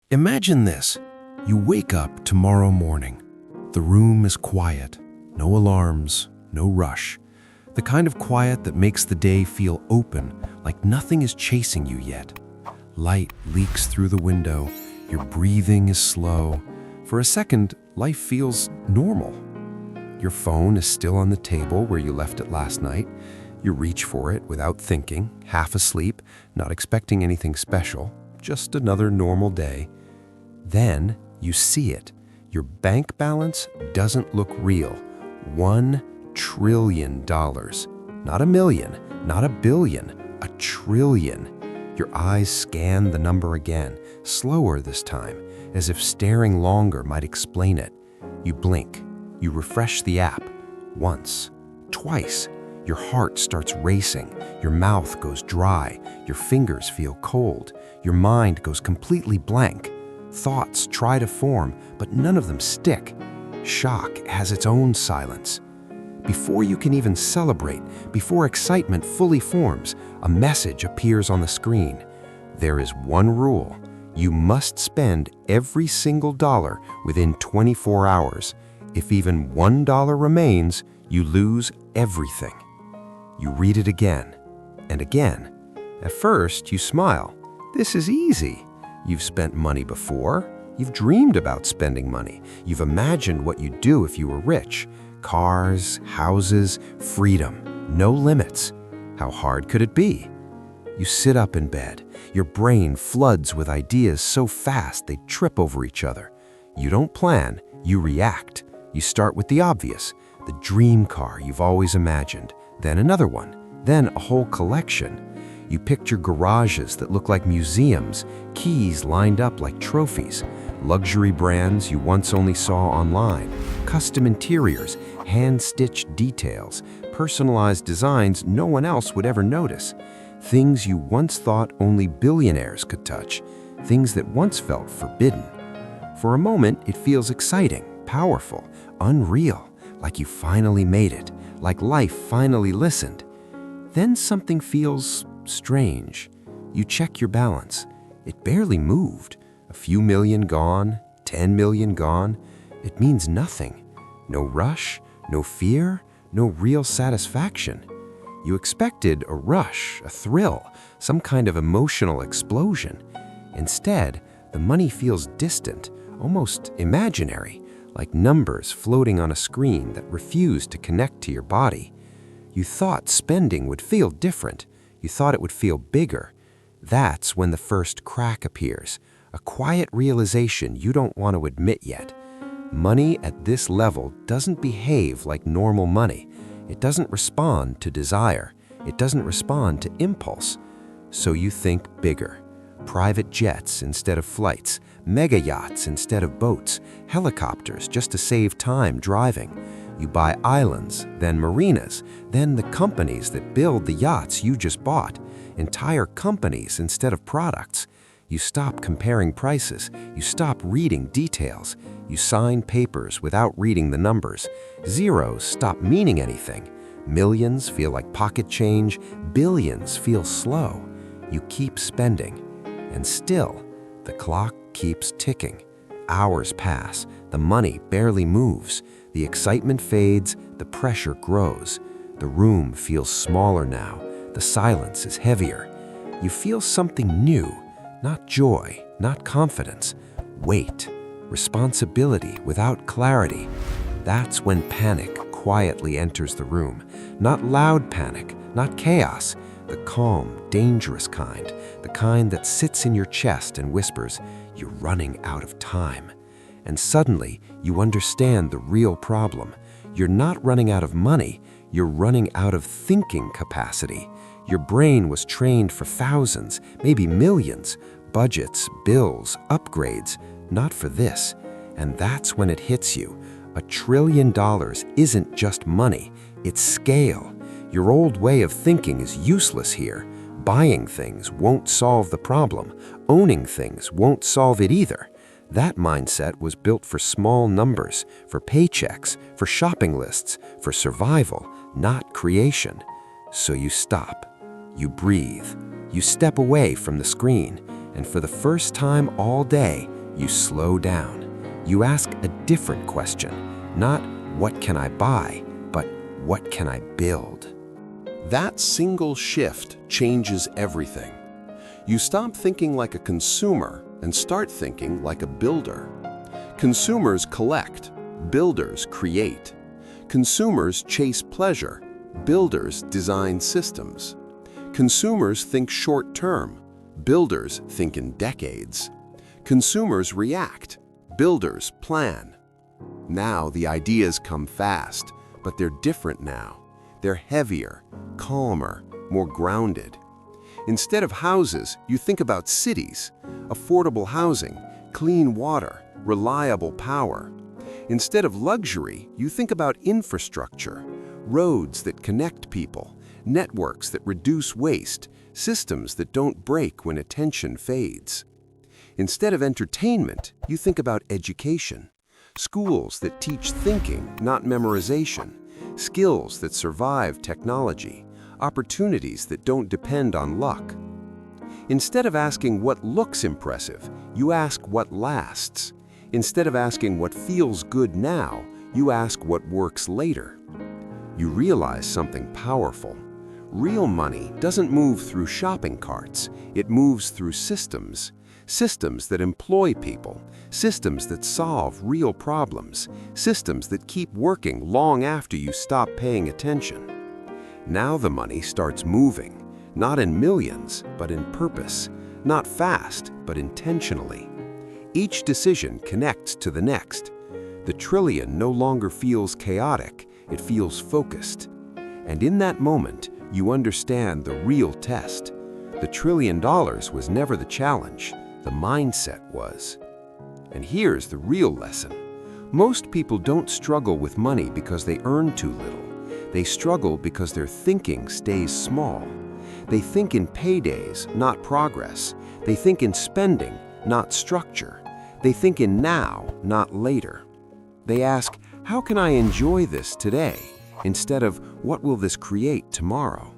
Imagine this. You wake up tomorrow morning. The room is quiet. No alarms, no rush. The kind of quiet that makes the day feel open, like nothing is chasing you yet. Light leaks through the window. Your breathing is slow. For a second, life feels normal. Your phone is still on the table where you left it last night. You reach for it without thinking, half asleep, not expecting anything special, just another normal day. Then you see it. Your bank balance doesn't look real. $1 trillion. Not a million, not a billion, a trillion. Your eyes scan the number again, slower this time, as if staring longer might explain it. You blink. You refresh the app. Once, twice. Your heart starts racing. Your mouth goes dry. Your fingers feel cold. Your mind goes completely blank. Thoughts try to form, but none of them stick. Shock has its own silence. Before you can even celebrate, before excitement fully forms, a message appears on the screen. There is one rule. You must spend every single dollar within 24 hours. If even $1 remains, you lose everything. You read it again and again. At first, you smile. This is easy. You've spent money before. You've dreamed about spending money. You've imagined what you'd do if you were rich. Cars, houses, freedom, no limits. How hard could it be? You sit up in bed. Your brain floods with ideas so fast they trip over each other. You don't plan, you react. You start with the obvious, the dream car you've always imagined, then another one, then a whole collection. You picture garages that look like museums, keys lined up like trophies, luxury brands you once only saw online, custom interiors, hand-stitched details, personalized designs no one else would ever notice, things you once thought only billionaires could touch, things that once felt forbidden. For a moment, it feels exciting, powerful, unreal, like you finally made it, like life finally listened. Then something feels strange. You check your balance. It barely moved. A few million gone, 10 million gone. It means nothing. No rush, no fear, no real satisfaction. You expected a rush, a thrill, some kind of emotional explosion. Instead, the money feels distant, almost imaginary, like numbers floating on a screen that refuse to connect to your body. You thought spending would feel different. You thought it would feel bigger. That's when the first crack appears, a quiet realization you don't want to admit yet. Money at this level doesn't behave like normal money. It doesn't respond to desire. It doesn't respond to impulse. So you think bigger. Private jets instead of flights, mega yachts instead of boats, helicopters just to save time driving. You buy islands, then marinas, then the companies that build the yachts you just bought, entire companies instead of products. You stop comparing prices. You stop reading details. You sign papers without reading the numbers. Zeros stop meaning anything. Millions feel like pocket change. Billions feel slow. You keep spending. And still, the clock keeps ticking. Hours pass. The money barely moves. The excitement fades. The pressure grows. The room feels smaller now. The silence is heavier. You feel something new. Not joy, not confidence. Weight. Responsibility without clarity. That's when panic quietly enters the room. Not loud panic, not chaos. The calm, dangerous kind. The kind that sits in your chest and whispers, "You're running out of time." And suddenly, you understand the real problem. You're not running out of money. You're running out of thinking capacity. Your brain was trained for thousands, maybe millions. Budgets, bills, upgrades. Not for this. And that's when it hits you. $1 trillion isn't just money. It's scale. Your old way of thinking is useless here. Buying things won't solve the problem. Owning things won't solve it either. That mindset was built for small numbers, for paychecks, for shopping lists, for survival, not creation. So you stop. You breathe. You step away from the screen. And for the first time all day, You slow down. You ask a different question, not what can I buy, but what can I build? That single shift changes everything. You stop thinking like a consumer and start thinking like a builder. Consumers collect, builders create. Consumers chase pleasure, builders design systems. Consumers think short-term, builders think in decades. Consumers react, builders plan. Now the ideas come fast, but they're different now. They're heavier, calmer, more grounded. Instead of houses, you think about cities, affordable housing, clean water, reliable power. Instead of luxury, you think about infrastructure, roads that connect people, networks that reduce waste, systems that don't break when attention fades. Instead of entertainment, you think about education, schools that teach thinking, not memorization, skills that survive technology, opportunities that don't depend on luck. Instead of asking what looks impressive, you ask what lasts. Instead of asking what feels good now, you ask what works later. You realize something powerful. Real money doesn't move through shopping carts. It moves through systems. Systems that employ people. Systems that solve real problems. Systems that keep working long after you stop paying attention. Now the money starts moving, not in millions, but in purpose. Not fast, but intentionally. Each decision connects to the next. The trillion no longer feels chaotic, it feels focused. And in that moment, you understand the real test. The $1 trillion was never the challenge, the mindset was. And here's the real lesson. Most people don't struggle with money because they earn too little. They struggle because their thinking stays small. They think in paydays, not progress. They think in spending, not structure. They think in now, not later. They ask, how can I enjoy this today? Instead of, what will this create tomorrow?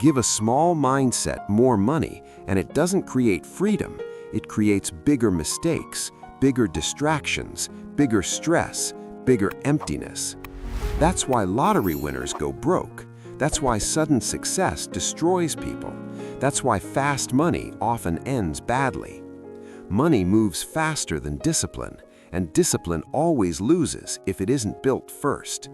Give a small mindset more money, and it doesn't create freedom. It creates bigger mistakes, bigger distractions, bigger stress, bigger emptiness. That's why lottery winners go broke. That's why sudden success destroys people. That's why fast money often ends badly. Money moves faster than discipline, and discipline always loses if it isn't built first.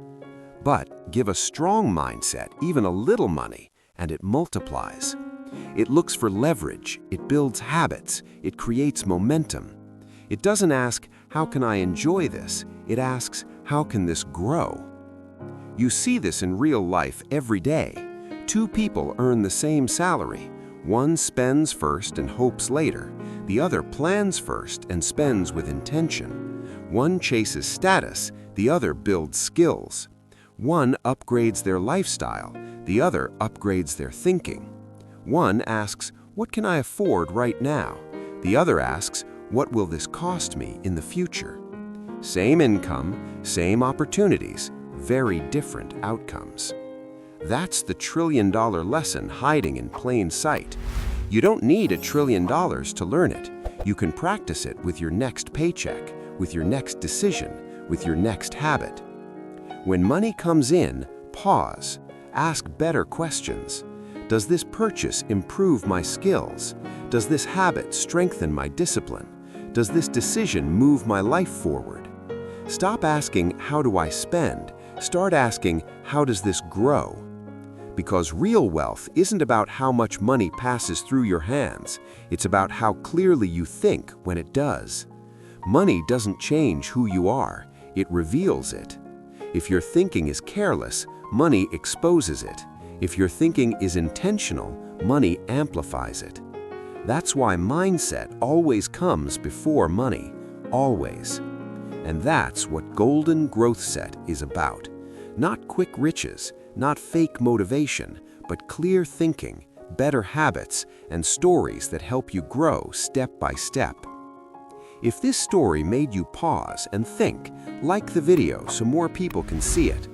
But give a strong mindset, even a little money, and it multiplies. It looks for leverage, it builds habits, it creates momentum. It doesn't ask, how can I enjoy this? It asks, how can this grow? You see this in real life every day. Two people earn the same salary. One spends first and hopes later. The other plans first and spends with intention. One chases status, the other builds skills. One upgrades their lifestyle, the other upgrades their thinking. One asks, what can I afford right now? The other asks, what will this cost me in the future? Same income, same opportunities, very different outcomes. That's the $1 trillion lesson hiding in plain sight. You don't need $1 trillion to learn it. You can practice it with your next paycheck, with your next decision, with your next habit. When money comes in, pause. Ask better questions. Does this purchase improve my skills? Does this habit strengthen my discipline? Does this decision move my life forward? Stop asking, how do I spend? Start asking, how does this grow? Because real wealth isn't about how much money passes through your hands. It's about how clearly you think when it does. Money doesn't change who you are. It reveals it. If your thinking is careless, money exposes it. If your thinking is intentional, money amplifies it. That's why mindset always comes before money, always. And that's what Golden Growth Set is about. Not quick riches, not fake motivation, but clear thinking, better habits, and stories that help you grow step by step. If this story made you pause and think, like the video so more people can see it.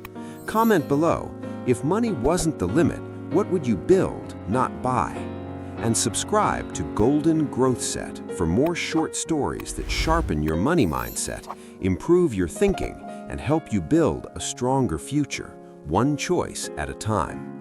Comment below, if money wasn't the limit, what would you build, not buy? And subscribe to Golden Growth Set for more short stories that sharpen your money mindset, improve your thinking, and help you build a stronger future, one choice at a time.